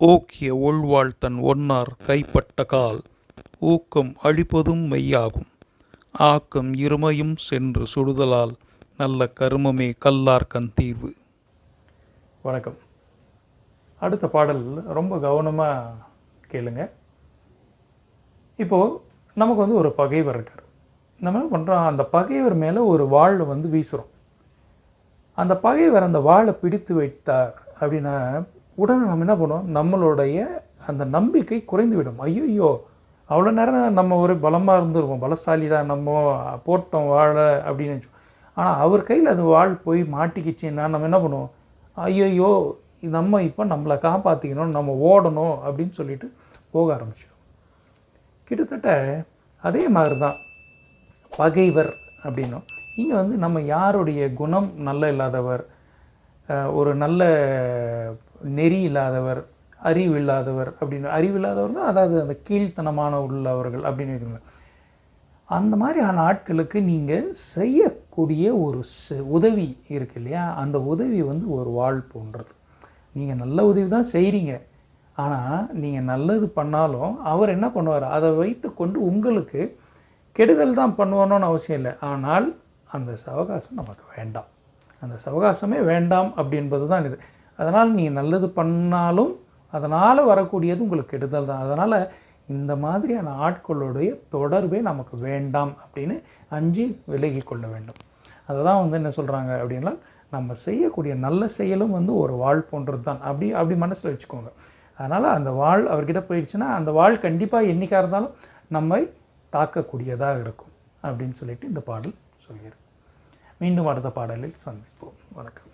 ஓக்கிய ஒள்வாழ்த்தன் ஒன்னார் கைப்பட்ட கால் ஊக்கம் அழிப்பதும் மெய்யாகும் ஆக்கம் இருமையும் சென்று சுடுதலால் நல்ல கருமமே கல்லார்கண் தீர்வு. வணக்கம். அடுத்த பாடல் ரொம்ப கவனமாக கேளுங்க. இப்போது நமக்கு ஒரு பகைவர் இருக்கார். நம்ம என்ன பண்ணுறோம், அந்த பகைவர் மேலே ஒரு வாள் வீசுகிறோம். அந்த பகைவர் அந்த வாளை பிடித்து வைத்தார் அப்படின்னா உடனே நம்ம என்ன பண்ணுவோம், நம்மளுடைய அந்த நம்பிக்கை குறைந்து விடும். ஐயோ, அவ்வளோ நேரம் நம்ம ஒரு பலமாக இருந்துருவோம், பலசாலிடா நம்ம போட்டோம் வாழை அப்படின்னு நினச்சோம். ஆனால் அவர் கையில் அது வாள் போய் மாட்டிக்கிச்சின்னா நம்ம என்ன பண்ணுவோம், ஐயோ நம்ம இப்போ நம்மளை காப்பாற்றிக்கணும், நம்ம ஓடணும் அப்படின்னு சொல்லிட்டு போக ஆரம்பிச்சிடும். கிட்டத்தட்ட அதே மாதிரி தான் பகைவர் அப்படின்னும். இங்கே நம்ம யாருடைய குணம் நல்ல இல்லாதவர், ஒரு நல்ல நெறி இல்லாதவர், அறிவு இல்லாதவர் அப்படின்னு, அறிவு இல்லாதவர் தான் அதாவது அந்த கீழ்த்தனமான உள்ளவர்கள் அப்படின்னு வைக்கணும். அந்த மாதிரியான ஆட்களுக்கு நீங்கள் செய்யக்கூடிய ஒரு உதவி இருக்கு இல்லையா, அந்த உதவி ஒரு வாள் போன்றது. நீங்கள் நல்ல உதவி தான் செய்கிறீங்க, ஆனால் நீங்கள் நல்லது பண்ணாலும் அவர் என்ன பண்ணுவார், அதை வைத்து கொண்டு உங்களுக்கு கெடுதல் தான் பண்ணுவானோன்னு அவசியம் இல்லை. ஆனால் அந்த சவகாசம் நமக்கு வேண்டாம், அந்த சவகாசமே வேண்டாம் அப்படின்பது தான் இது. அதனால் நீங்கள் நல்லது பண்ணாலும் அதனால் வரக்கூடியது உங்களுக்கு கெடுதல் தான். அதனால் இந்த மாதிரியான ஆட்களுடைய தொடர்பே நமக்கு வேண்டாம் அப்படின்னு அஞ்சு விலகி கொள்ள வேண்டும். அதை தான் என்ன சொல்கிறாங்க அப்படின்னா, நம்ம செய்யக்கூடிய நல்ல செயலும் ஒரு வாள் போன்றது தான். அப்படி மனசில் வச்சுக்கோங்க. அதனால் அந்த வாள் அவர்கிட்ட போயிடுச்சுன்னா அந்த வாள் கண்டிப்பாக என்றைக்காக இருந்தாலும் நம்மை தாக்கக்கூடியதாக இருக்கும் அப்படின்னு சொல்லிட்டு இந்த பாடல் சொல்கிறேன். மீண்டும் அடுத்த பாடலில் சந்திப்போம். வணக்கம்.